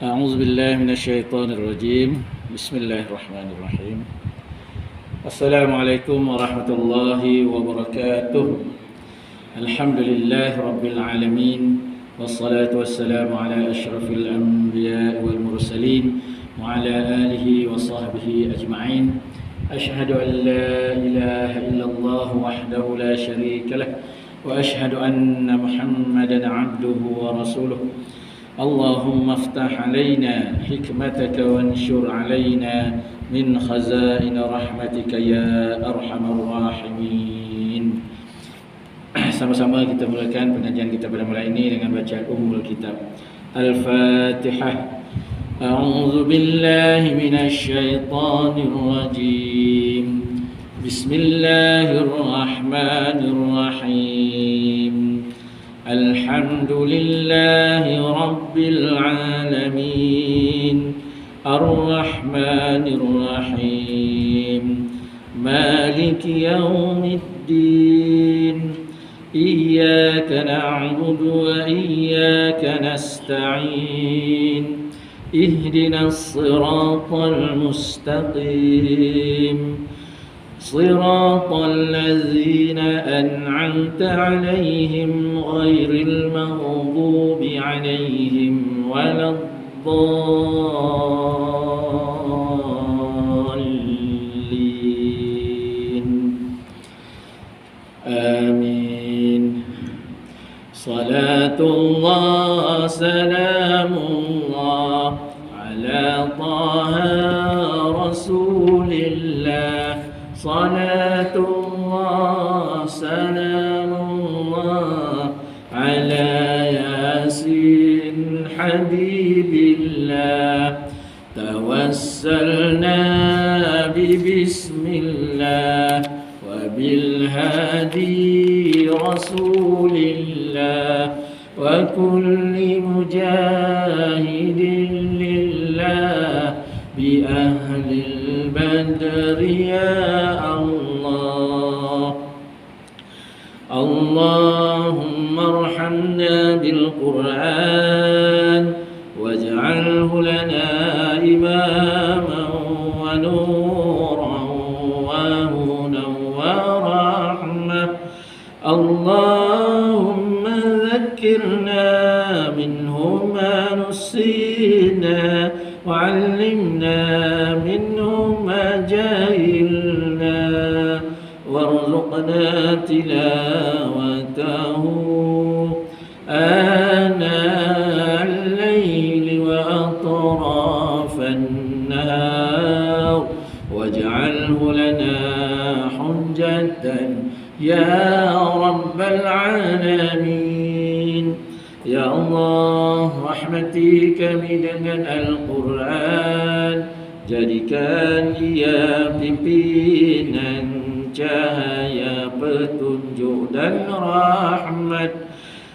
أعوذ بالله من الشيطان الرجيم. بسم الله الرحمن الرحيم. السلام عليكم ورحمة الله وبركاته. الحمد لله رب العالمين، والصلاة والسلام على أشرف الأنبياء والمرسلين وعلى آله وصحبه أجمعين. أشهد أن لا إله إلا الله وحده لا شريك له، وأشهد أن محمدا عبده ورسوله. اللهم افتح علينا حكمتك وانشر علينا من خزائن رحمتك يا أرحم الراحمين. Sama-sama kita mulakan pengajian kita pada malam ini dengan bacaan Ummul Kitab Al-Fatihah. A'udzu billahi minasy syaithanir rajim. Bismillahirrahmanirrahim. Alhamdulillahi Rabbil Alamin, Ar-Rahmanir Rahim, Maliki Yawmiddin, Iyyaka na'budu wa iyyaka nasta'in, Ihdinas siratal mustaqim, صراط الذين أنعمت عليهم غير المغضوب عليهم ولا الضالين آمين. صلاة الله سلام الله على طه رسول الله، صلاة الله سلام الله على ياسين حبيب الله. توسلنا ببسم الله وبالهادي رسول الله وكل مجاهد لله بأهل البدر يا الله. اللهم ارحمنا بالقرآن واجعله لنا إماما ونورا وهدى ورحمة. اللهم ذكرنا منه ما نسينا وعلمنا منه ما جهلنا وارزقنا تلاوته آناء الليل وأطراف النهار واجعله لنا حجة يا رب العالمين. Ya Allah, rahmati kami dengan Al-Quran, jadikan ia pimpinan cahaya petunjuk dan rahmat.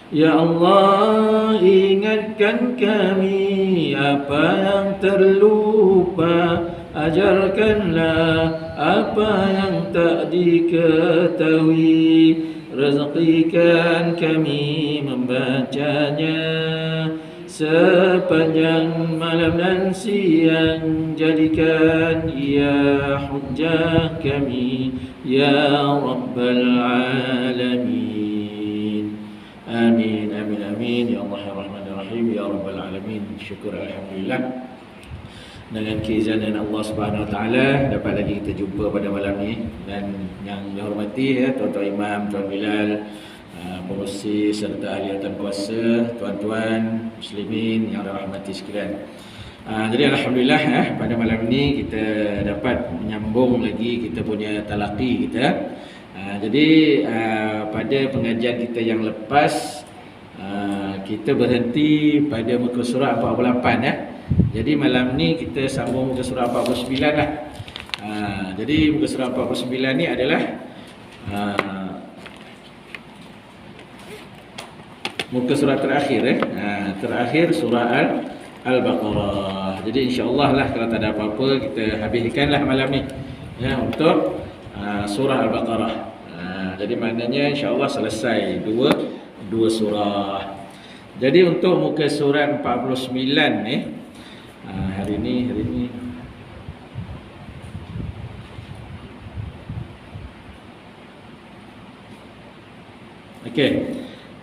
Ya Allah, ingatkan kami apa yang terlupa, ajarkanlah apa yang tak diketahui. Rezekikan kami membacanya sepanjang malam dan siang. Jadikan ia hujjah kami ya Rabbal Alamin. Amin, amin, amin. Ya Allah ya Rahman ya Rahim ya Rabbal Alamin. Syukur Alhamdulillah, dengan keizinan Allah Subhanahu Wa Taala dapat lagi kita jumpa pada malam ni. Dan yang dihormati tuan-tuan imam, tuan Bilal, pengurusi serta ahli jawatan kuasa, tuan-tuan muslimin yang dirahmati sekalian. Jadi alhamdulillah pada malam ni kita dapat menyambung lagi kita punya talaqi kita. Jadi pada pengajian kita yang lepas kita berhenti pada muka surah 48 Jadi malam ni kita sambung muka surah 49 lah. Jadi muka surah 49 ni adalah muka surah terakhir terakhir surah Al-Baqarah. Jadi insya-Allah lah kalau tak ada apa-apa kita habiskanlah malam ni untuk surah Al-Baqarah. Jadi maknanya insya-Allah selesai dua surah. Jadi untuk muka surat 49 ni Hari ni okey.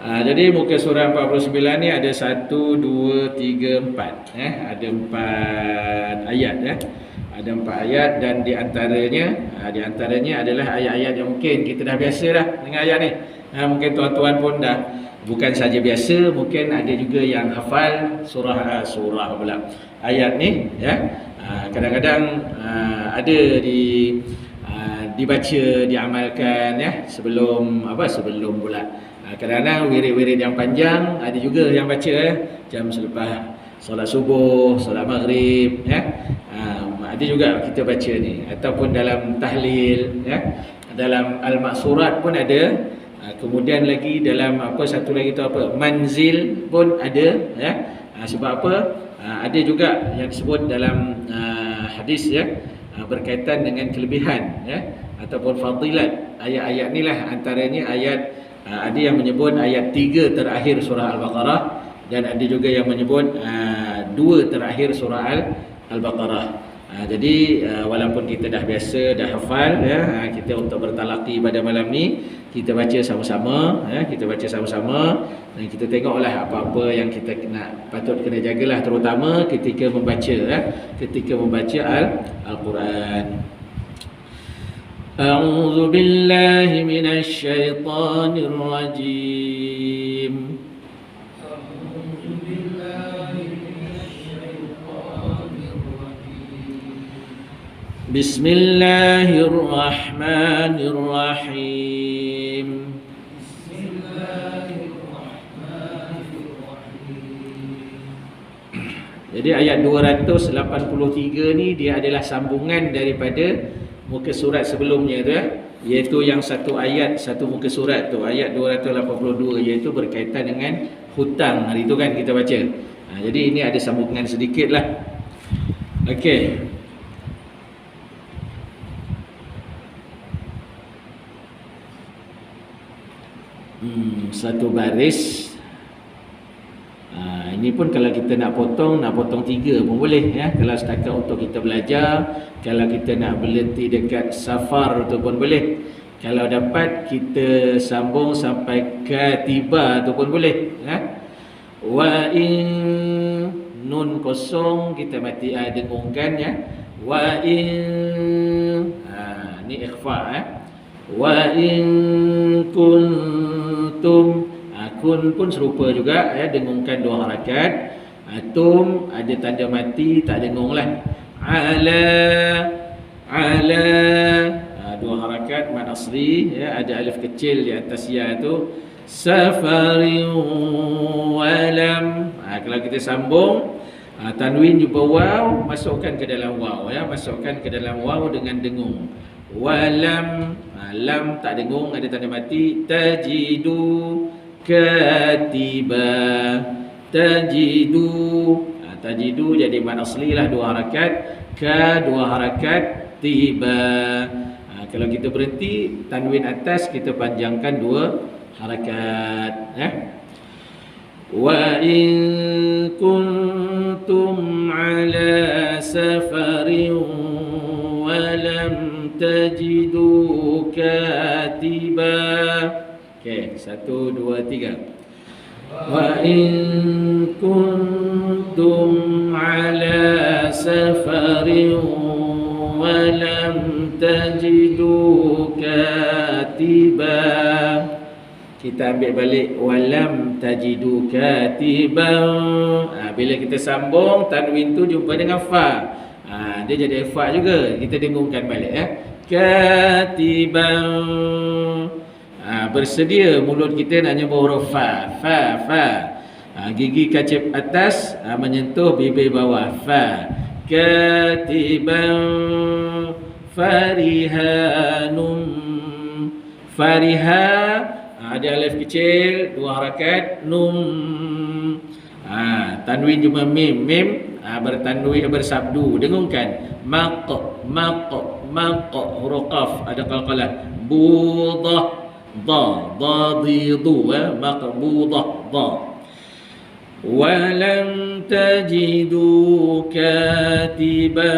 Jadi muka surah 49 ni ada 1, 2, 3, 4. Ada 4 ayat Ada 4 ayat dan di antaranya adalah ayat-ayat yang mungkin kita dah biasa dah dengan ayat ni. Mungkin tuan-tuan pun dah bukan saja biasa, mungkin ada juga yang hafal surah pula ayat ni kadang-kadang ada dibaca, diamalkan sebelum pula kadang-kadang wirid-wirid yang panjang ada juga yang baca jam selepas solat subuh, solat maghrib ada juga kita baca ni, ataupun dalam tahlil dalam al-maksurat pun ada. Kemudian lagi dalam satu lagi tu manzil pun ada sebab apa? Ada juga yang disebut dalam hadis berkaitan dengan kelebihan ataupun fadilat ayat-ayat ni lah. Antaranya ayat ada yang menyebut ayat 3 terakhir surah Al-Baqarah, dan ada juga yang menyebut 2 terakhir surah Al-Baqarah. Jadi walaupun kita dah biasa, dah hafal kita untuk bertalaqi pada malam ni kita baca sama-sama dan kita tengoklah apa-apa yang kita patut kena jagalah, terutama ketika membaca Al-Quran. A'udzu billahi minasy syaithanir rajim. Bismillahirrahmanirrahim. Jadi ayat 283 ni dia adalah sambungan daripada muka surat sebelumnya tu iaitu yang satu ayat satu muka surat tu, ayat 282, iaitu berkaitan dengan hutang. Hari tu kan kita baca. Jadi ini ada sambungan sedikit lah. Okey. Satu baris. Ini pun kalau kita nak potong 3 pun boleh kalau setakat untuk kita belajar. Kalau kita nak berhenti dekat safar tu pun boleh. Kalau dapat kita sambung sampai katiba tu pun boleh Wa in nun kosong kita mati dengungkan Wa in ni ikhfa Wa in kuntum kun pun serupa juga dengungkan 2 harakat. Tum ada tanda mati, tak dengung lah. Ala 2 harakat mad asli ada alif kecil di atas ya tu. Safarin walam kalau kita sambung tanwin jumpa waw, masukkan ke dalam waw masukkan ke dalam waw dengan dengung. Walam lam tak dengung, ada tanda mati. Tajidu katiba. Tajidu jadi mad asli lah 2 harakat. 2 harakat. Tiba. Kalau kita berhenti tanwin atas kita panjangkan 2 harakat Wa in kuntum ala safarin wa lam tajidu katiba. Okey, 1, 2, 3. Wa in kuntum ala safarin wa lam tajidu katiba. Kita ambil balik walam tajidu katiban. Bila kita sambung tanwin tu jumpa dengan fa. Dia jadi fa juga. Kita dengungkan balik Katiban. Bersedia mulut kita nak nyebut huruf fa. Gigi kacip atas menyentuh bibir bawah. Fa. Katiban farihanum. Fariha ada alif kecil 2 harakat. Num tanwin cuma mim bertanwin bersabdu dengungkan. Maq huruf qaf ada qalqalah. Budah didu maqbudah ولم تجدوا كاتبا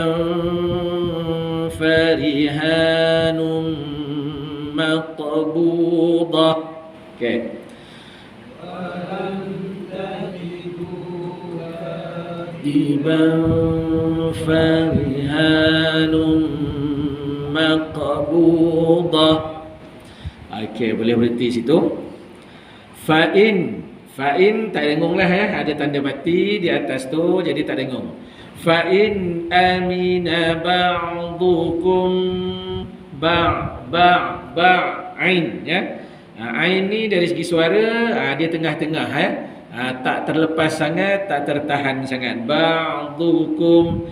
فرهان مقبوضة. Okay. كاتبا فرهان مقبوضة. Okay, boleh berhenti situ. Fa'in tak dengung lah ya, ada tanda mati di atas tu, jadi tak dengung. Fa'in amina ba'dukum ba'ain ya. Ain ni dari segi suara dia tengah-tengah ya. Tak terlepas sangat, tak tertahan sangat. Ba'dukum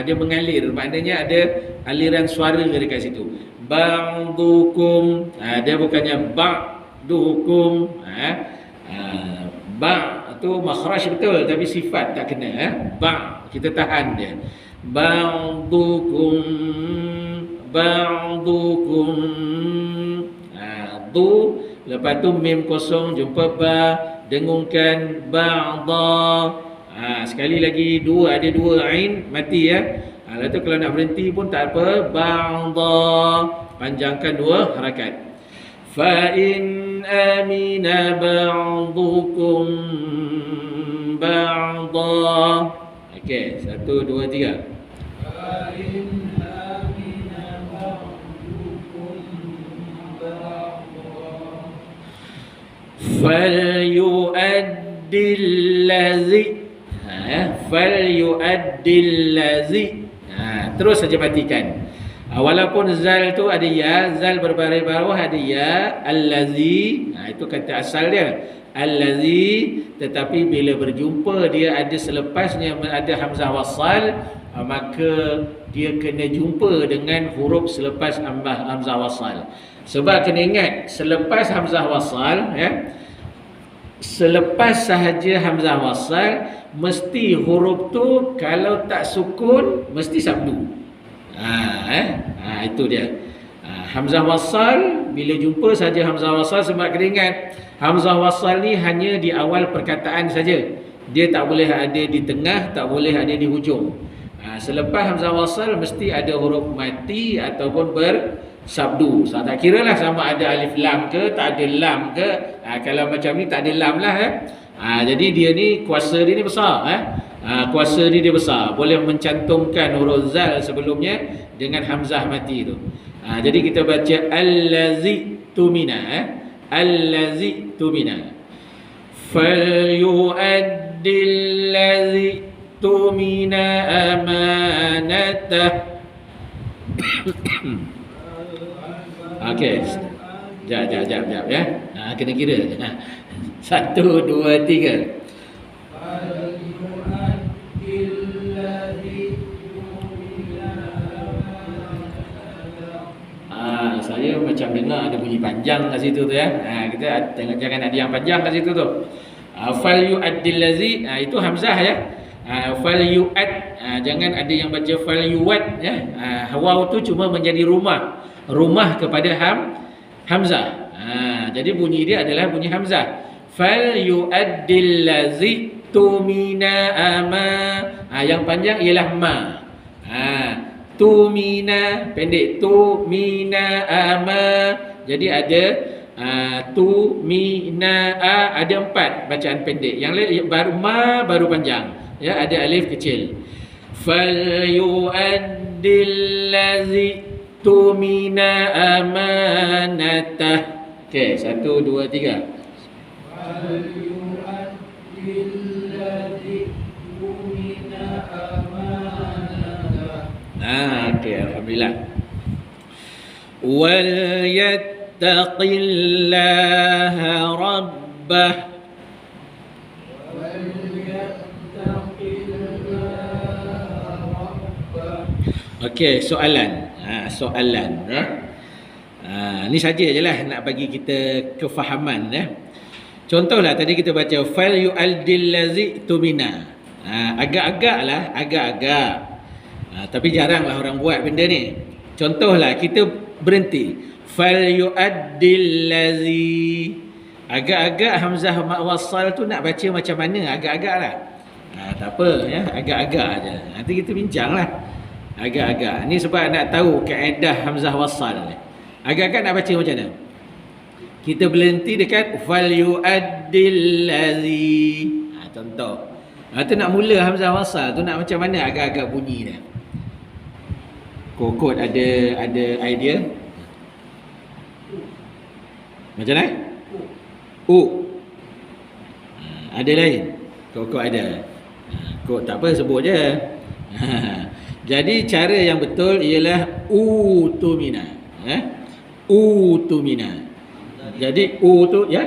dia mengalir, maknanya ada aliran suara dekat situ. Ba'dukum dia bukannya ba'dukum. Ba' tu makhraj betul tapi sifat tak kena ba' kita tahan dia. Ba'dukum du, lepas tu mim kosong jumpa ba, dengungkan ba'da. Sekali lagi ada dua ain mati ya. Lepas tu kalau nak berhenti pun tak apa, ba'da, panjangkan dua harakat. Fa in amina ba'dukum ba'da. Okey, 1 2 3. Fa in amina ba'dukum ba'da falyu'addil ladzi. Terus saja matikan. Walaupun zal tu ada ya, zal berbaris bawah ada ya, allazi. Itu kata asal dia, allazi. Tetapi bila berjumpa dia ada selepasnya ada hamzah wasal, maka dia kena jumpa dengan huruf selepas hamzah wasal. Sebab kena ingat, selepas hamzah wasal ya, selepas sahaja hamzah wasal, mesti huruf tu kalau tak sukun mesti sabdu. Itu dia. Hamzah wasal bila jumpa saja hamzah wasal, sebab kena ingat hamzah wasal ni hanya di awal perkataan saja. Dia tak boleh ada di tengah, tak boleh ada di hujung. Selepas hamzah wasal mesti ada huruf mati ataupun bersabdu. Tak kira lah sama ada alif lam ke, tak ada lam ke. Kalau macam ni tak ada lam lah jadi dia ni kuasa dia ni besar kuasa dia besar, boleh mencantumkan huruf zal sebelumnya dengan hamzah mati tu. Jadi kita baca allazi tumina allazi tumina falyu'addil ladzi tumina amanatah. Okey. Jap ya. Kena kira. 1 2 3. Saya macam dengar ada bunyi panjang kat situ tu ya. Kita tengok jangan ada yang panjang kat situ tu. Fal yu'addil ladzi, itu hamzah ya. Fal yu'ad, jangan ada yang baca fal yu'ad ya. Waw tu cuma menjadi rumah kepada hamzah. Jadi bunyi dia adalah bunyi hamzah. Fal yu'addil ladzi tumina ama. Yang panjang ialah ma. Tumina pendek, tumina ama. Jadi ada tumina ada 4 bacaan pendek. Yang lain baru ma baru panjang. Ya, ada alif kecil. Fal yu'addil ladzi tumina amanatah. Okey, 1 2 3. Fal yu'addil ladzi tumina amanatah. Okey, alhamdulillah. Wal yattaqillaha rabbah. Okey, soalan. Ni saja je lah nak bagi kita kefahaman Contohlah tadi kita baca fal yu'addil ladzi tumina. Agak-agak. Tapi jaranglah orang buat benda ni. Contohlah kita berhenti. Fal yu'addil ladzi. Agak-agak hamzah mat wasal tu nak baca macam mana? Agak-agak lah. Tak apa ya, agak-agak aja. Nanti kita bincanglah. Agak-agak. Ni sebab nak tahu kaedah hamzah wasal ni. Agak-agak nak baca macam mana? Kita berhenti dekat fal yu'addil ladzi. Contoh. Tu nak mula hamzah wasal tu nak macam mana agak-agak bunyi dia. Kokot ada idea? Macam mana? Ada lain? Kokot ada. Kok tak apa sebut je. Jadi cara yang betul ialah utumina. Utumina. Jadi tu ya?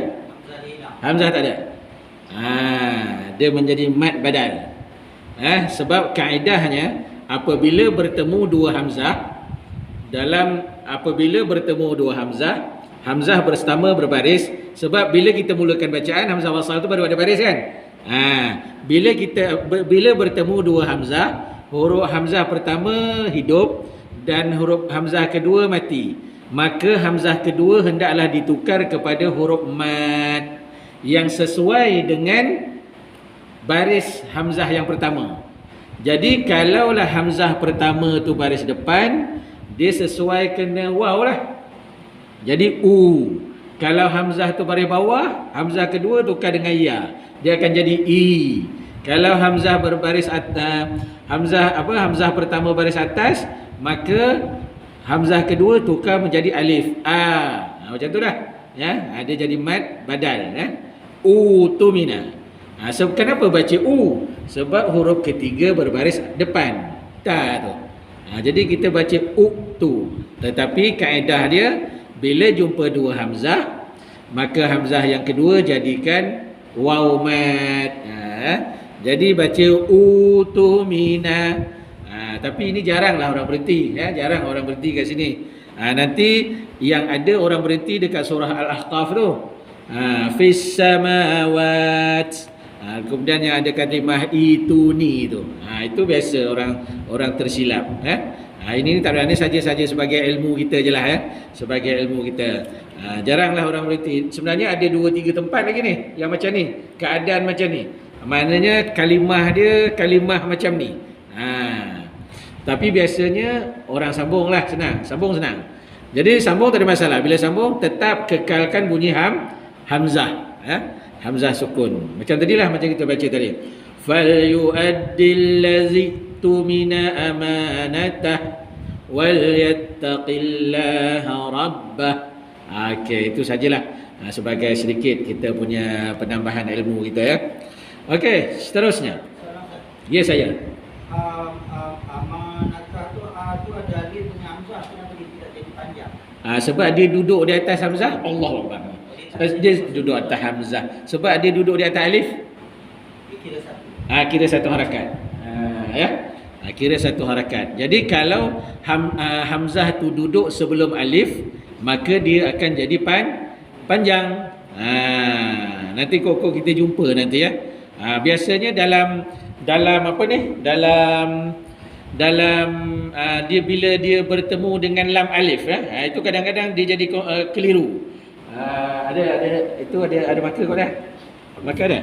Hamzah tak ada. Dia menjadi mad badal. Sebab kaedahnya apabila bertemu dua hamzah, hamzah bersama berbaris. Sebab bila kita mulakan bacaan hamzah wasal tu baru ada baris kan? Bila bertemu dua hamzah, huruf hamzah pertama hidup dan huruf hamzah kedua mati, maka hamzah kedua hendaklah ditukar kepada huruf mad yang sesuai dengan baris hamzah yang pertama. Jadi kalaulah hamzah pertama tu baris depan, dia sesuai kena waw lah. Jadi u. Kalau hamzah tu baris bawah, hamzah kedua tukar dengan ya, dia akan jadi i. Kalau hamzah berbaris atas, hamzah pertama baris atas, maka hamzah kedua tukar menjadi alif. Macam tu dah. Ya, dia jadi mad badal. Utumina. Sebab kenapa baca u? Sebab huruf ketiga berbaris depan. Ta tu. Jadi kita baca tu. Tetapi kaedah dia bila jumpa dua hamzah, maka hamzah yang kedua jadikan waw mad. Jadi baca utumina. Tapi ini jaranglah orang berhenti. Jarang orang berhenti kat sini. Nanti yang ada orang berhenti dekat surah Al-Ahqaf tu. Fis samawat. Kemudian yang ada kalimah ituni tu. Itu biasa orang tersilap. Ini tak ada, ni saja sebagai ilmu kita je lah. Sebagai ilmu kita. Jaranglah orang berhenti. Sebenarnya ada 2-3 tempat lagi ni yang macam ni, keadaan macam ni. Maknanya kalimah dia kalimah macam ni. Tapi biasanya orang sambung lah, sambung senang. Jadi sambung tak ada masalah. Bila sambung tetap kekalkan bunyi hamzah. Hamzah sukun. Macam tadilah, macam kita baca tadi. Fal yu'addil ladzi tumina amanatah wal yattaqillaha rabbah. Okey, itu sajalah sebagai sedikit kita punya penambahan ilmu kita ya. Okey, seterusnya. Ya saya. Amanatah tu ada alif punya hamzah, kenapa dia tidak jadi panjang? Sebab dia duduk di atas hamzah. Allahuakbar. Dia duduk atas hamzah. Sebab dia duduk di atas alif. Kira satu. Kira satu harakat. Ya. Kira satu harakat. Jadi kalau hamzah tu duduk sebelum alif, maka dia akan jadi panjang. Nanti kok kita jumpa nanti ya. Biasanya dalam apa ni? Dalam dia bila dia bertemu dengan lam alif itu kadang-kadang dia jadi keliru. Ada marker kau dah? Marker ada?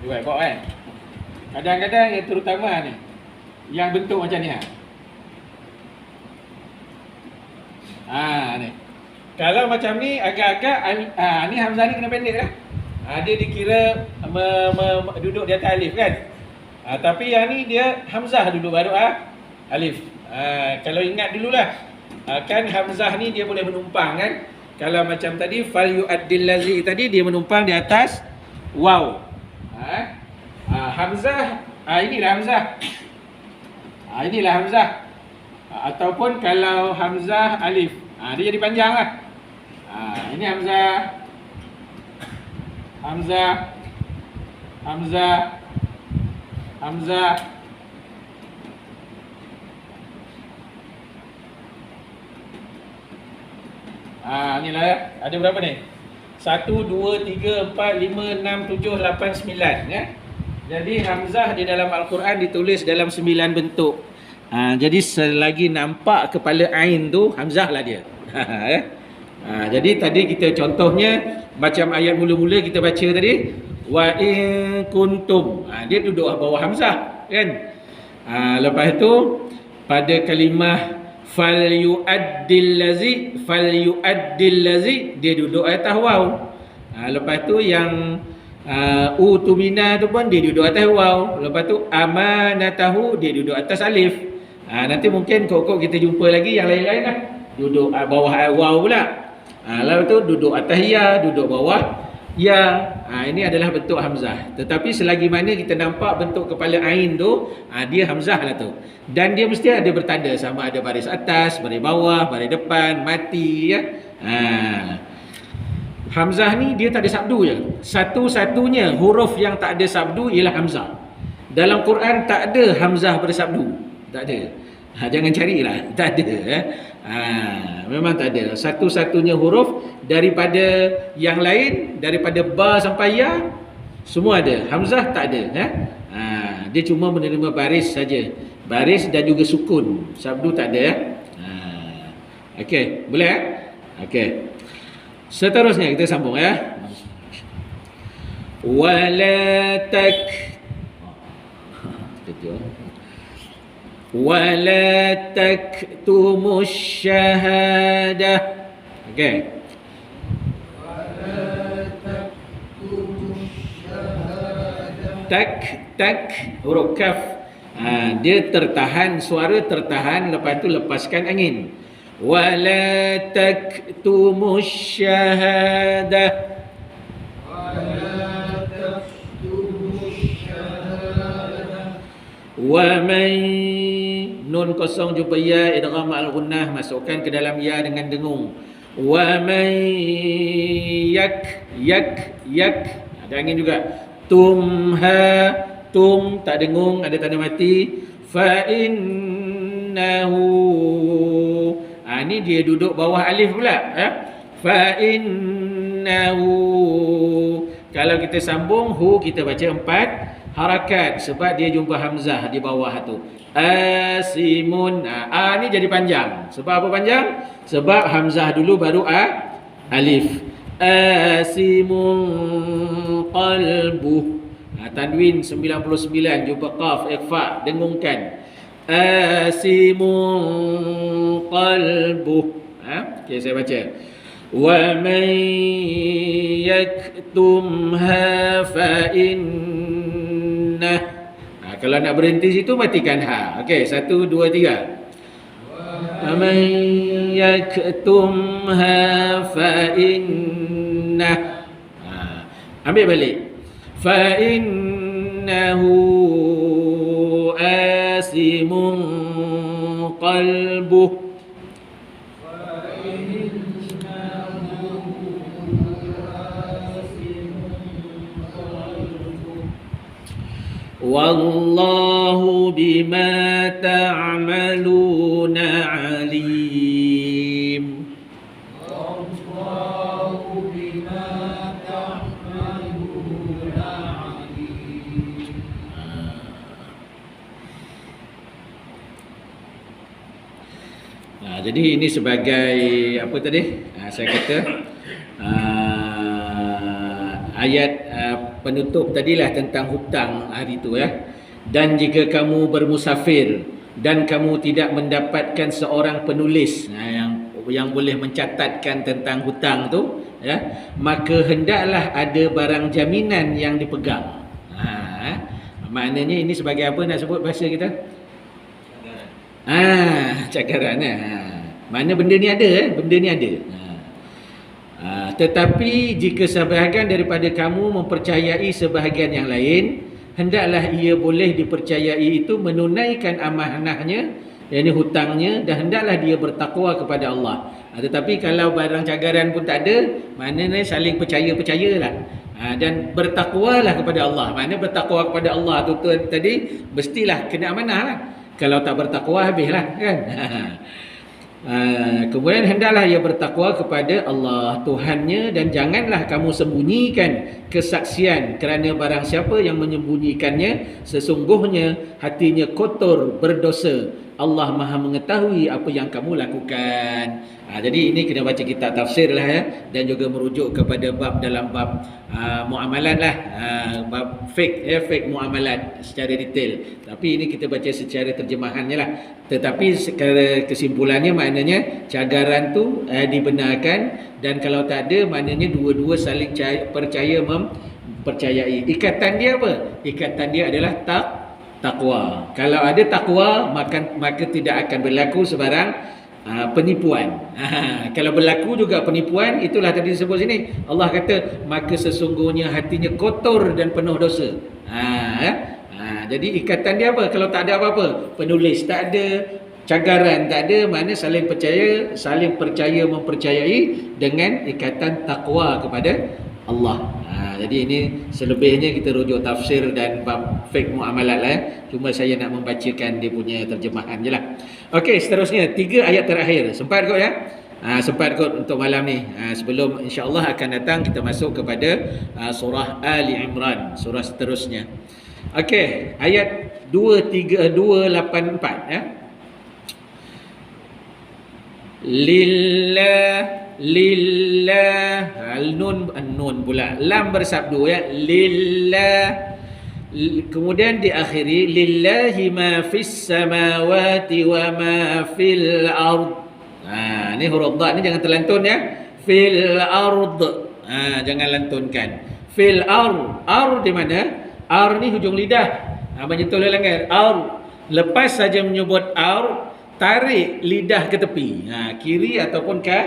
Buat kan? Kadang-kadang yang terutama ni yang bentuk macam ni ni. Kalau macam ni agak-agak ni hamzah ni kena pendek lah. Dia dikira duduk di atas alif kan. Tapi yang ni dia hamzah dulu baru alif. Kalau ingat dululah, kan hamzah ni dia boleh menumpang kan. Kalau macam tadi fal yu'addil ladzi tadi dia menumpang di atas waw. Hamzah inilah hamzah. Inilah hamzah. Ataupun kalau hamzah alif, dia jadi panjang lah. Ini hamzah. Inilah ya. Ada berapa ni? 1, 2, 3, 4, 5, 6, 7, 8, 9 ya. Jadi hamzah di dalam Al-Quran ditulis dalam 9 bentuk. Jadi selagi nampak kepala ain tu, hamzah lah dia. Jadi tadi kita contohnya macam ayat mula-mula kita baca tadi, wa in kuntum. Dia duduk bawah hamzah kan. Lepas tu pada kalimah falyu'addil lazi dia duduk atas waw. Lepas tu yang utubina tu pun dia duduk atas waw. Lepas tu amanatahu dia duduk atas alif. Nanti mungkin kok kita jumpa lagi yang lain-lain lah. Duduk bawah waw pula. Lalu tu duduk atas ya, duduk bawah ya. Ini adalah bentuk hamzah. Tetapi selagi mana kita nampak bentuk kepala ain tu, dia hamzah lah tu. Dan dia mesti ada bertanda, sama ada baris atas, baris bawah, baris depan, mati ya. Hamzah ni dia tak ada sabdu je. Satu-satunya huruf yang tak ada sabdu ialah hamzah. Dalam Quran tak ada hamzah bersabdu. Tak ada. Jangan carilah, tak ada. Memang tak ada. Satu-satunya huruf daripada yang lain, daripada ba sampai ya, semua ada. Hamzah tak ada. Dia cuma menerima baris saja. Baris dan juga sukun. Sabdu tak ada. Okey, boleh? Okey. Seterusnya kita sambung ya. Wala taktumus syahadah. Okey. Tak huruf kaf. Dia tertahan, suara tertahan, lepas tu lepaskan angin. Wala taktumus syahadah. Wa man nun kosong jumpa ya, idgham al-ghunnah, masukkan ke dalam ya dengan dengung. Wa man yak ada angin juga. Tumha, tum tak dengung, ada tanda mati. Fa innahu, ni dia duduk bawah alif pula. Fa innahu, kalau kita sambung hu kita baca 4 harakat sebab dia jumpa hamzah di bawah tu. Asimun. Ni jadi panjang. Sebab apa panjang? Sebab hamzah dulu baru alif. Asimun qalbu. Tanwin 99 jumpa qaf ikhfa, dengungkan. Asimun qalbu. Okey, saya baca. Wa man yaktumha fa inna. Kalau nak berhenti situ matikan ha. Okey, 1 2 3. Wa man yaktumha fa inna. Ambil balik. Fa innahu asimun qalbuh. Wallahu bima ta'maluna alim. Wallahu bima ta'maluna alim. Jadi ini sebagai apa tadi? Saya kata ayat penutup tadilah tentang hutang hari itu ya. Dan jika kamu bermusafir dan kamu tidak mendapatkan seorang penulis yang boleh mencatatkan tentang hutang tu ya, maka hendaklah ada barang jaminan yang dipegang. Maknanya ini sebagai apa nak sebut bahasa kita? Cakaran. Mana benda ni ada benda ni ada. Tetapi jika sebahagian daripada kamu mempercayai sebahagian yang lain, hendaklah ia boleh dipercayai itu menunaikan amanahnya, yakni hutangnya, dan hendaklah dia bertakwa kepada Allah. Tetapi kalau barang cagaran pun tak ada, maknanya saling percayalah. Dan bertakwalah kepada Allah. Maknanya bertakwa kepada Allah tu tadi mestilah kena amanah lah. Kalau tak bertakwa habislah kan. Kemudian hendaklah ia bertakwa kepada Allah Tuhannya, dan janganlah kamu sembunyikan kesaksian, kerana barang siapa yang menyembunyikannya sesungguhnya hatinya kotor berdosa. Allah Maha mengetahui apa yang kamu lakukan. Jadi ini kena baca kitab tafsir lah ya, dan juga merujuk kepada bab dalam bab muamalat lah, bab fiqh muamalat secara detail. Tapi ini kita baca secara terjemahannya lah. Tetapi kesimpulannya maknanya cagaran tu dibenarkan, dan kalau tak ada maknanya dua-dua saling percaya mempercayai. Ikatan dia apa? Ikatan dia adalah takwa. Kalau ada takwa, maka tidak akan berlaku sebarang penipuan. Kalau berlaku juga penipuan, itulah tadi disebut sini. Allah kata maka sesungguhnya hatinya kotor dan penuh dosa. Jadi ikatan dia apa? Kalau tak ada apa-apa, penulis tak ada, cagaran tak ada, mana saling percaya mempercayai dengan ikatan takwa kepada Allah. Jadi ini selebihnya kita rujuk tafsir dan bab fiqh muamalat lah. Cuma saya nak membacakan dia punya terjemahan je lah. Okey, seterusnya 3 ayat terakhir. Sempat kot ya? Sempat kot untuk malam ni. Sebelum insya-Allah akan datang kita masuk kepada surah Ali Imran, surah seterusnya. Okey, ayat 284 ya. Lillah nun pula lam bersabdu ya, lillah, kemudian diakhiri lillahi ma fis samawati wa ma fil ard. Ni huruf dha ni jangan terlantun ya, fil ard, jangan lantunkan. Fil ard di mana? Ar ni hujung lidah, menyentuh lengan. Ar, lepas saja menyebut ar, tarik lidah ke tepi, kiri ataupun ke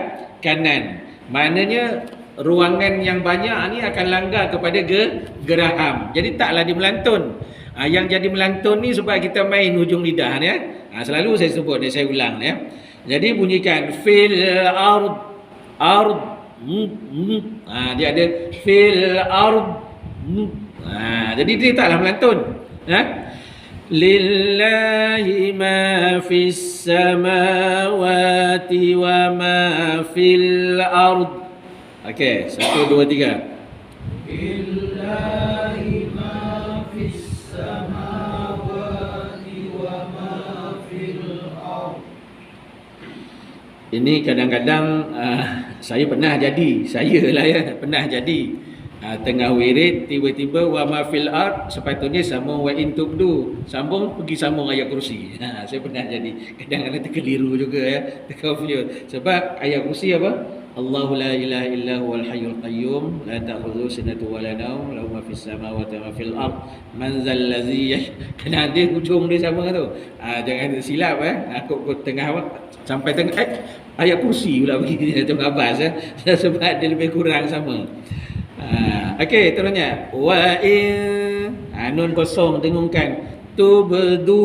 kanan. Maknanya ruangan yang banyak ni akan langgar kepada geraham. Jadi taklah dia melantun. Yang jadi melantun ni sebab kita main hujung lidah ni ya. Selalu saya sebut ni, saya ulang ya. Jadi bunyikan fil ard, dia ada fil ard. Jadi dia taklah melantun. Lillahi ma fis samawati wa ma fil ard. Okey, 1 2 3. Lillahi ma fis samawati wa ma fil ard. Ini kadang-kadang saya pernah jadi tengah wirid tiba-tiba wa ma fil ard, sepatutnya sambung wa in tubdu, sambung pergi sambung ayat kursi. Saya pernah jadi, kadang-kadang terkeliru juga ya, terconfuse. Sebab ayat kursi apa? Allahu la ilaha illa huwal hayyul qayyum la ta'khudhuhu sinatun wa la nawm lahu ma fis samawati wa fil ard man zal ladzi kena ada hujung dia sama tu. Jangan silap aku tengah sampai tengah ayat kursi pula pergi tengah Abbas sebab dia lebih kurang sama. Okey, terusnya wa in nun kosong dengungkan tubdu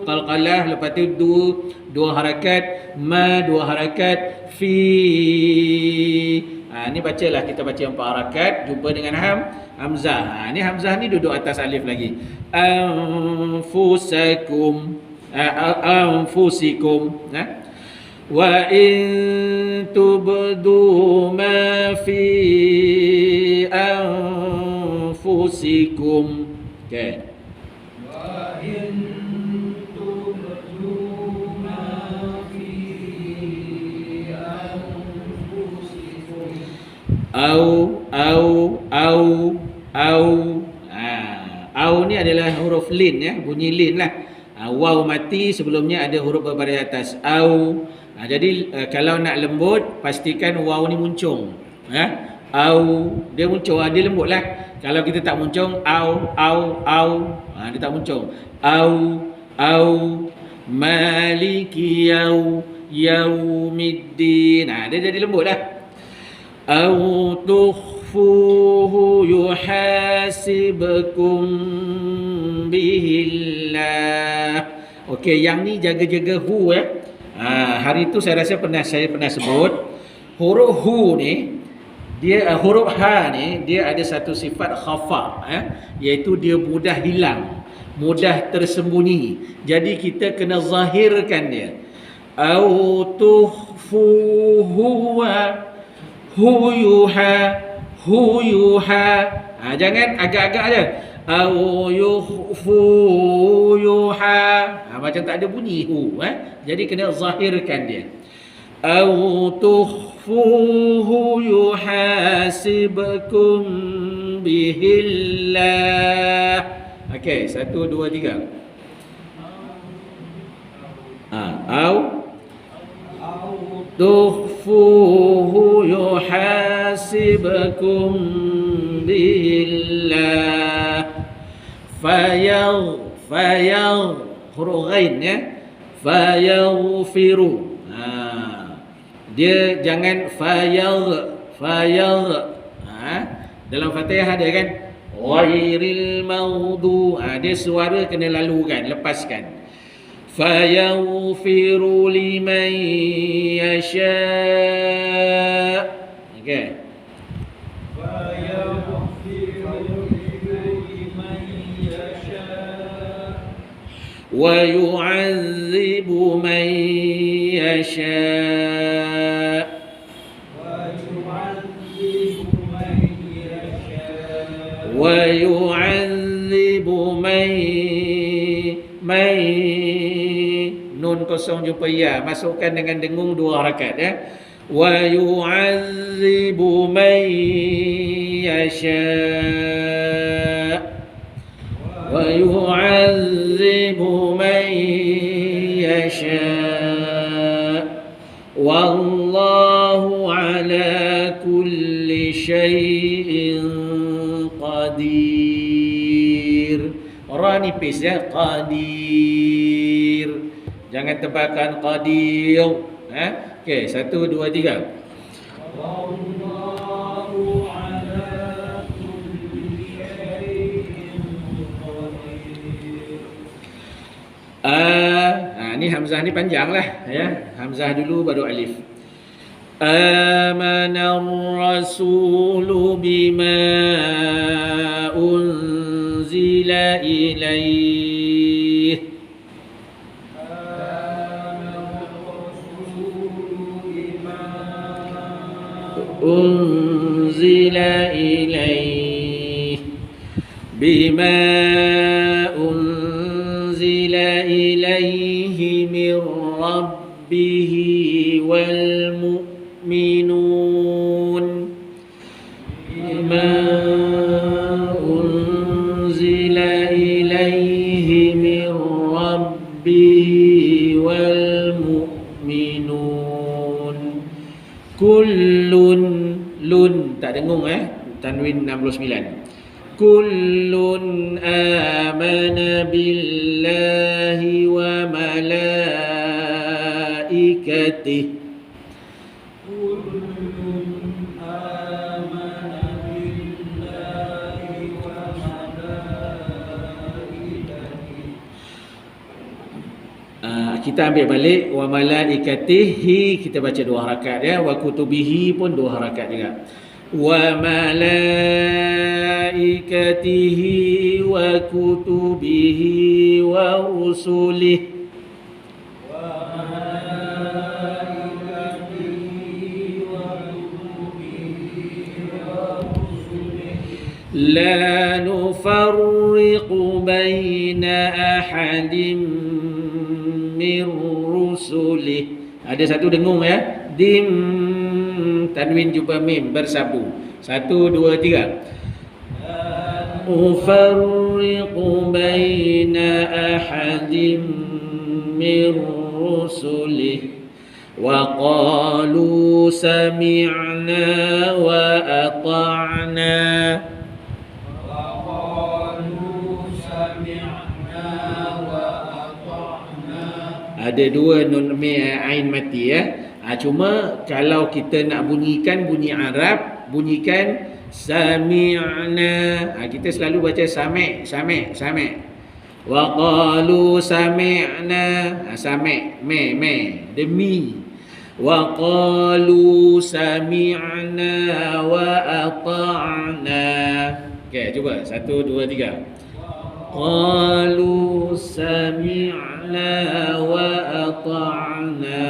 qalqalah, lepas tu dua harakat, ma dua harakat, fi ni bacalah, kita baca 4 harakat jumpa dengan hamzah. Ni hamzah ni duduk atas alif lagi. Anfusikum wa in tubdu ma fi anfusikum. Okey. Wa in tubdu ma fi anfusikum au ni adalah huruf lin ya, bunyi lin lah. Waw mati, sebelumnya ada huruf berbaris atas au. Jadi kalau nak lembut, pastikan waw ni muncung. Au, dia muncung, dia lembut lah. Kalau kita tak muncung, au, dia tak muncung. Au, maliki yaumiddin. Dia jadi lembut lah. Au tukhfuhu yuhasibkum bihillah. Okey, yang ni jaga-jaga hu ya. Hari tu saya rasa saya pernah sebut huruf hu ni, dia huruf ha ni dia ada satu sifat khafa iaitu dia mudah hilang, mudah tersembunyi. Jadi kita kena zahirkan dia. Au tukhfuhu hu yuha. Jangan agak-agak aja. au yukhfu yuha. Macam tak ada bunyi hu, jadi kena zahirkan dia. Au tukhfuhu yuhasibkum bihillah. Okey, 1 2 3. Au tukhfuhu yuhasibkum bihillah huruf ghain fayaghfiru. Dia jangan dalam Fatihah ada kan ghairil maghdu, dia suara kena lalukan, lepaskan. Fayaghfiru liman yasha. Okey, wa yu'adzibu man yasha. Wa yu'adzibu man nun kosong jumpa ya, masukkan dengan dengung 2 harakat ya. Wa yu'adzibu man yasha. Wa yu'adzibu man yasha. Wallahu ala kulli syai'in qadir. Ra nipis ya, qadir. Jangan tebalkan qadir. Okey, 1 2 3. Wallahu ala kulli syai'in qadir. Ni hamzah ni panjanglah ya. Hamzah dulu baru alif. Amanar rasulu bima unzila ilaih. Unzila ilaih bima unzila ilaihi min rabbihi wal mu'minun bima unzila ilaihi min rabbihi wal mu'minun. Kullun, lun tak dengung tanwin 69. Kullun amana billahi wa malaikatihi. Kullun amana billahi wa malaikatihi. Kita ambil balik wa malaikatihi, kita baca 2 harakat ya. Wa kutubihi pun 2 harakat juga. Wa malaikatihi wa kutubihi wa rusulihi. Wa malaikatihi wa kutubihi wa rusulihi la nufarriqu baina ahadin min rusulih. Ada satu dengung ya. Dim, tanwin jumpa mim bersabu. 1 2 3. Ufarriqu baina ahadin min rusulih wa qalu sami'na wa ata'na. Ada 2 nun ain mati ya. Cuma kalau kita nak bunyikan bunyi Arab, bunyikan sami'na. Kita selalu baca sami'. Wa qalu sami'na. Sami' me demi. Wa qalu sami'na wa ata'na. Okey, cuba 1 2 3. Qalu sami'na wa ata'na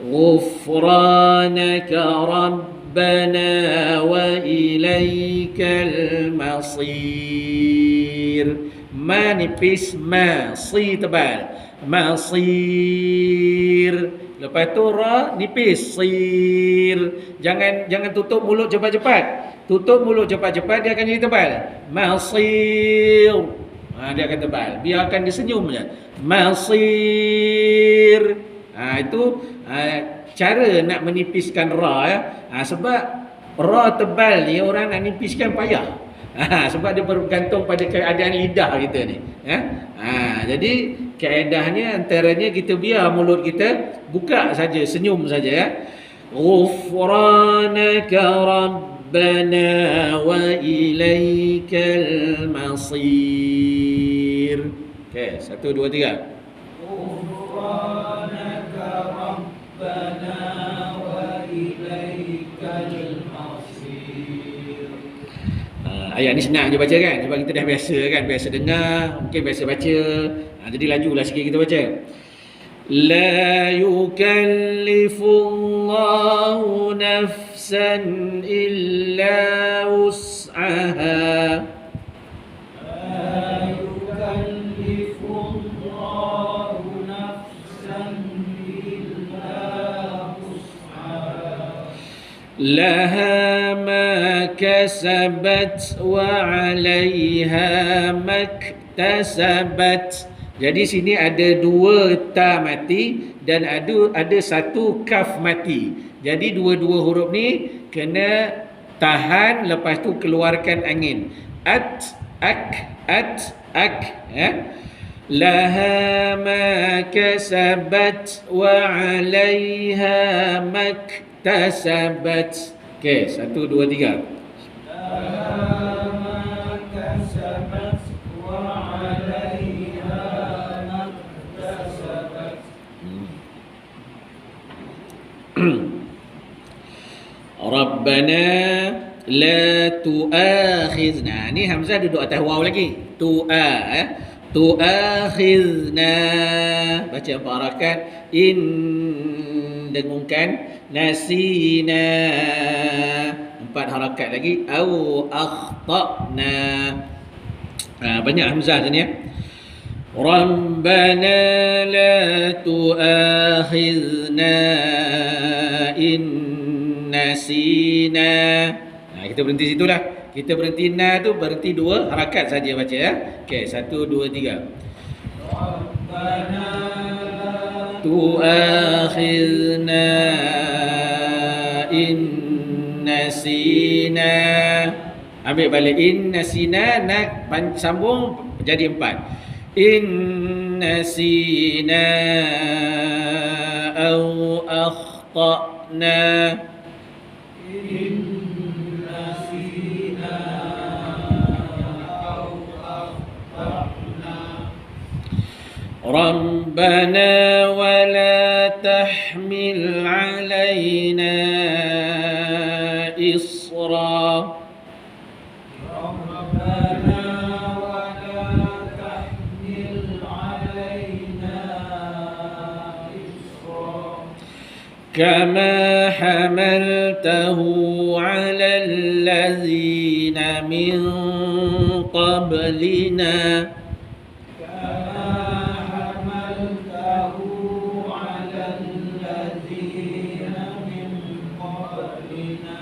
ghufranaka rabbana wa ilaikal masir. Ma nipis, ma. Si tebal. Masir. Lepas tu ra nipis. Sir. Jangan tutup mulut cepat-cepat. Tutup mulut cepat-cepat dia akan jadi tebal. Masir. Dia akan tebal. Biarkan dia senyum je. Masir. Itu cara nak menipiskan ra ya. Sebab ra tebal ni orang nak nipiskan payah. Sebab dia bergantung pada keadaan lidah kita ni. Jadi kaedahnya antaranya kita biar mulut kita buka saja, senyum saja ya. Ghufranaka rabbana wa ilaikal masir. Okey, 1 2 3. Ghufranaka rabbana wa ilaikal masir. Ayat ni senang je baca kan, sebab kita dah biasa kan, biasa dengar, mungkin biasa baca. Jadi lajulah sikit kita baca. La yukallifullahu nafsan illa wus'aha. La yukallifullahu nafsan illa wus'aha. Laha ma kasabat wa 'alaiha maktasabat. Jadi sini ada 2 ta mati dan ada 1 kaf mati. Jadi dua-dua huruf ni kena tahan, lepas tu keluarkan angin. At ya. Laha ma kasabat wa 'alaiha maktasabat. Okey, 1 2 3. Laha ma kasabat wa 'alaiha maktasabat. Rabbana la tu'akhizna. Ni hamzah duduk atas waw lagi. Tu'akhizna. Baca 4 harakat. Dengungkan. Nasina. 4 harakat lagi. Au akhta'na. Banyak hamzah sini ya. Rabbana la tu'akhizna in nasina. Kita berhenti situ lah. Kita berhenti na tu, berhenti 2 harakat saja baca ya. Okey, 1 2 3. Rabbana tu'akhizna in nasina. Ambil balik in nasina, nak sambung jadi 4. In nasina au akhta'na. In nasina au akhta'na. Rabbana wa la tahmil alaina isra. كما حملته على الذين من قبلنا. كما حملته على الذين من قبلنا.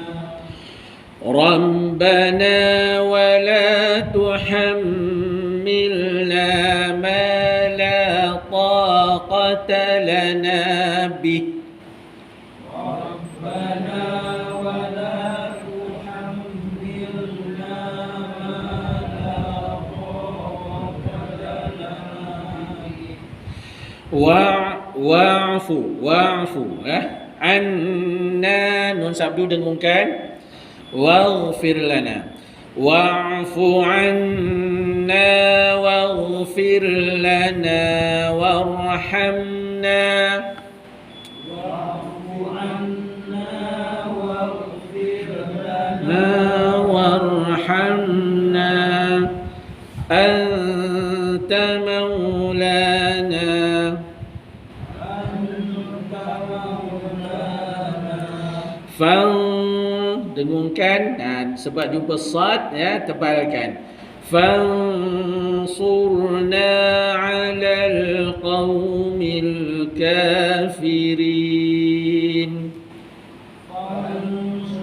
ربنا ولا تحملنا ما لا طاقة لنا به. Wa'fu anna, nun sabdu dengungkan. Waghfir lana. Wa'fu anna waghfir lana warhamna. Wa'fu anna waghfir lana warhamna. Anta maulana. Dengungkan, sebab jumpa sad ya, tebalkan. فانصرنا على القوم الكافرين. فانصرنا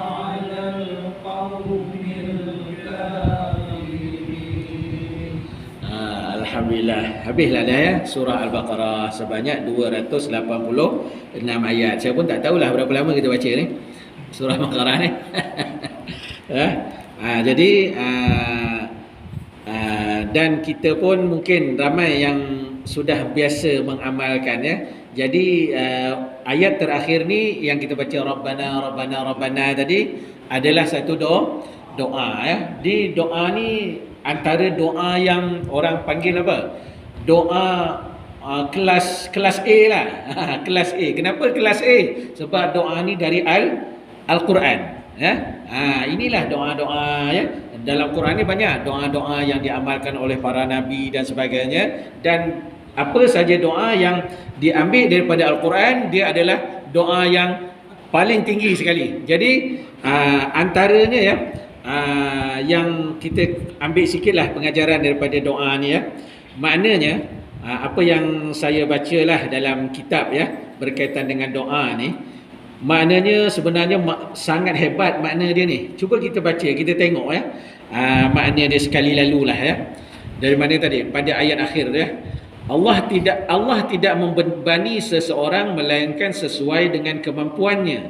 على القوم الكافرين. Alhamdulillah. Habislah dah ya surah Al-Baqarah sebanyak 286 ayat. Saya pun tak tahulah berapa lama kita baca ni surah Al-Baqarah ni. Jadi dan kita pun mungkin ramai yang sudah biasa mengamalkan ya. Jadi ayat terakhir ni yang kita baca Rabbana Rabbana Rabbana tadi adalah satu doa ya. Di doa ni antara doa yang orang panggil apa? Doa kelas A lah. Kelas A. Kenapa kelas A? Sebab doa ni dari Al-Quran ya. Inilah doa-doa ya. Dalam Quran ni banyak doa-doa yang diamalkan oleh para nabi dan sebagainya, dan apa saja doa yang diambil daripada Al-Quran dia adalah doa yang paling tinggi sekali. Jadi antaranya ya yang kita ambil sikitlah pengajaran daripada doa ni ya. Maknanya apa yang saya bacalah dalam kitab ya berkaitan dengan doa ni, maknanya sebenarnya sangat hebat makna dia ni. Cuba kita baca, kita tengok ya. Makna dia sekali lalulah ya. Dari mana tadi? Pada ayat akhir ya. Allah tidak membebani seseorang melainkan sesuai dengan kemampuannya.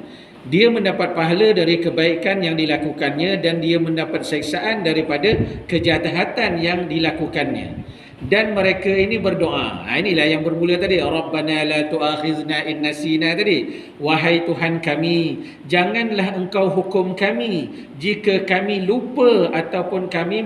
Dia mendapat pahala dari kebaikan yang dilakukannya dan dia mendapat siksaan daripada kejahatan yang dilakukannya. Dan mereka ini berdoa. Inilah yang bermula tadi, Rabbana la tu'akhizna in nasina tadi. Wahai Tuhan kami, janganlah engkau hukum kami jika kami lupa ataupun kami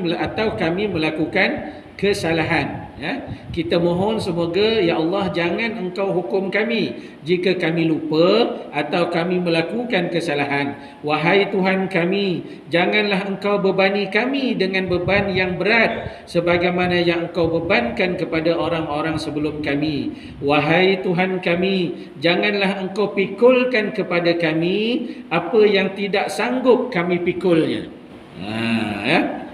melakukan kesalahan ya. Kita mohon semoga ya Allah jangan engkau hukum kami jika kami lupa atau kami melakukan kesalahan. Wahai Tuhan kami, janganlah engkau bebani kami dengan beban yang berat sebagaimana yang engkau bebankan kepada orang-orang sebelum kami. Wahai Tuhan kami, janganlah engkau pikulkan kepada kami apa yang tidak sanggup kami pikulnya. Ya.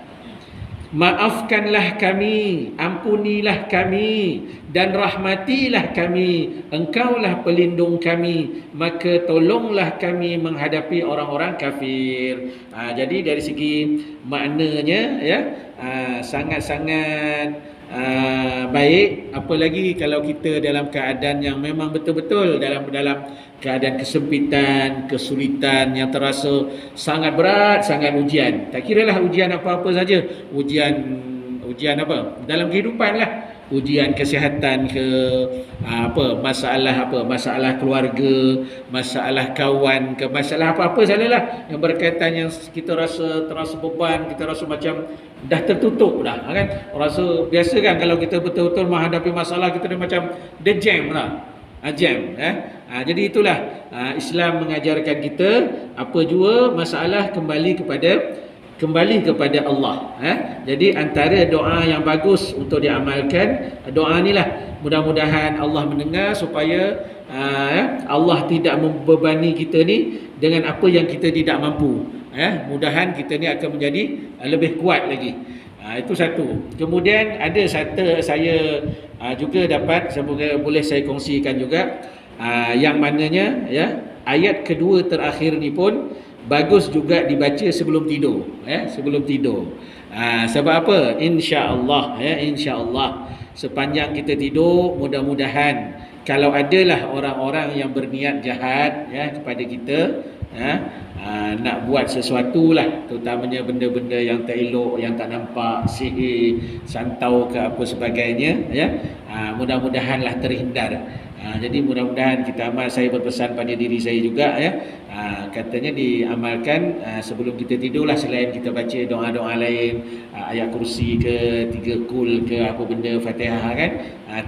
Maafkanlah kami, ampunilah kami dan rahmatilah kami. Engkaulah pelindung kami, maka tolonglah kami menghadapi orang-orang kafir. Jadi dari segi maknanya ya sangat-sangat baik, apalagi kalau kita dalam keadaan yang memang betul-betul dalam keadaan kesempitan, kesulitan yang terasa sangat berat, sangat ujian. Tak kiralah ujian apa-apa saja, ujian apa dalam kehidupan lah, ujian kesihatan ke masalah keluarga, masalah kawan ke, masalah apa-apa sajalah yang berkaitan yang kita rasa terasa beban, kita rasa macam dah tertutup dah kan. Rasa biasa kan kalau kita betul-betul menghadapi masalah kita dah macam the jam lah. Jadi itulah Islam mengajarkan kita apa jua masalah kembali kepada Allah. Jadi antara doa yang bagus untuk diamalkan doa inilah. Mudah-mudahan Allah mendengar supaya Allah tidak membebani kita ni dengan apa yang kita tidak mampu. Mudahan kita ni akan menjadi lebih kuat lagi. Itu satu. Kemudian ada satu saya juga dapat, semoga boleh saya kongsikan juga, yang mananya ya ayat kedua terakhir ni pun bagus juga dibaca sebelum tidur sebelum tidur. Sebab apa? Insya-Allah insya-Allah sepanjang kita tidur, mudah-mudahan kalau adalah orang-orang yang berniat jahat kepada kita nak buat sesuatu lah, terutamanya benda-benda yang tak elok, yang tak nampak, sihir, santau ke apa sebagainya mudah-mudahanlah terhindar. Jadi mudah-mudahan kita amal. Saya berpesan pada diri saya juga katanya diamalkan sebelum kita tidurlah, selain kita baca doa-doa lain, ayat kursi ke 3 kul ke apa benda, Fatihah kan,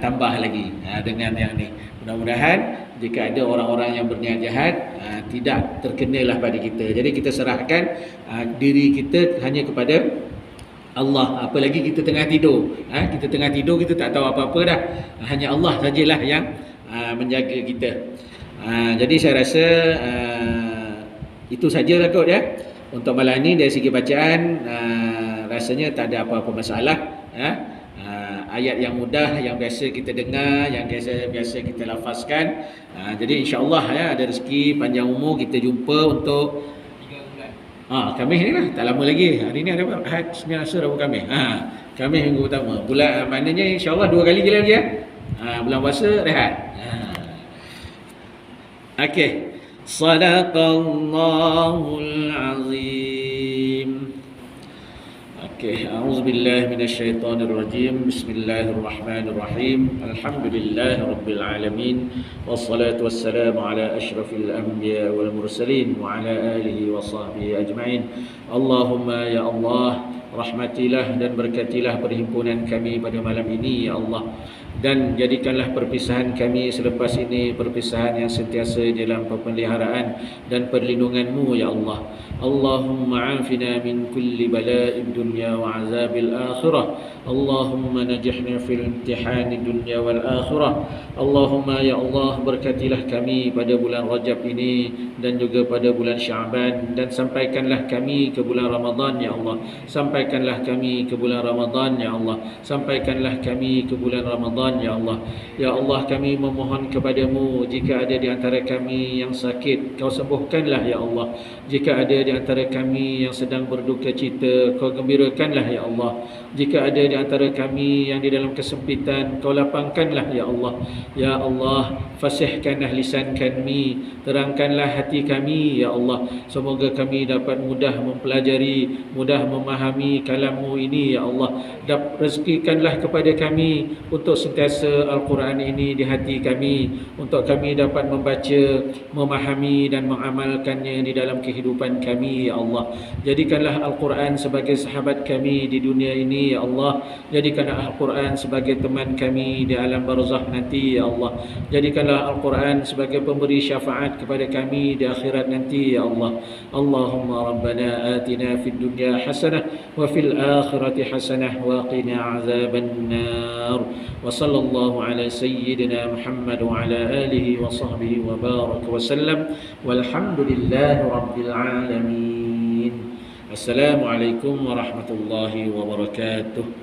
tambah lagi dengan yang ni. Mudah-mudahan jika ada orang-orang yang berniat jahat tidak terkenalah pada kita. Jadi kita serahkan diri kita hanya kepada Allah. Apalagi kita tengah tidur, kita tengah tidur, kita tak tahu apa-apa dah, hanya Allah sajalah yang menjaga kita. Jadi saya rasa itu sajalah kot untuk malam ni dari segi bacaan. rasanya tak ada apa-apa masalah. Ayat yang mudah, yang biasa kita dengar, yang biasa kita lafazkan. Jadi insya-Allah ya, ada rezeki panjang umur kita jumpa untuk 3 bulan. Khamis ni lah, tak lama lagi. Hari ni ada apa? Ahad, Isnin, Selasa, Rabu, Khamis. Khamis minggu pertama. Bulan maknanya insya-Allah 2 kali je lagi ya. Bulan puasa rehat. Okey. Sadaqallahul azim. A'udzubillahi minasyaitonirrajim. Bismillahirrahmanirrahim. Alhamdulillahirabbil alamin. Wassalatu wassalamu ala asyrafil anbiya wal mursalin wa ala alihi wa sahbihi ajma'in. Allahumma ya Allah, rahmatilah dan berkatilah perhimpunan kami pada malam ini ya Allah, dan jadikanlah perpisahan kami selepas ini perpisahan yang sentiasa dalam pemeliharaan dan perlindungan-Mu ya Allah. Allahumma afina min kulli bala'id dunya wa azabil akhirah. Allahumma najihna fil imtihani dunya wal akhirah. Allahumma ya Allah, berkatilah kami pada bulan Rajab ini dan juga pada bulan Syaban, dan sampaikanlah kami ke bulan Ramadan ya Allah. Sampaikanlah kami ke bulan Ramadan ya Allah. Sampaikanlah kami ke bulan Ramadan ya Allah. Ya Allah, kami memohon kepadamu, jika ada di antara kami yang sakit, Kau sembuhkanlah ya Allah. Jika ada di antara kami yang sedang berduka cita, Kau gembirakanlah ya Allah. Jika ada di antara kami yang di dalam kesempitan, Kau lapangkanlah ya Allah. Ya Allah, fasihkanlah lisan kami, terangkanlah hati kami ya Allah. Semoga kami dapat mudah mempelajari, mudah memahami kalam-Mu ini ya Allah. Rezekikanlah kepada kami untuk sentiasa Al-Quran ini di hati kami, untuk kami dapat membaca, memahami dan mengamalkannya di dalam kehidupan kami ya Allah. Jadikanlah Al-Quran sebagai sahabat kami di dunia ini ya Allah. Jadikanlah Al-Quran sebagai teman kami di alam barzakh nanti ya Allah. Jadikanlah Al-Quran sebagai pemberi syafaat kepada kami di akhirat nanti ya Allah. Allahumma rabbana atina fid dunya hasanah wa fil akhirati hasanah wa qina azaban nar. Wa sallallahu ala sayyidina Muhammad wa ala alihi wa sahbihi wa baraka wa sallam. Walhamdulillahi rabbil alamin. Assalamualaikum warahmatullahi wabarakatuh.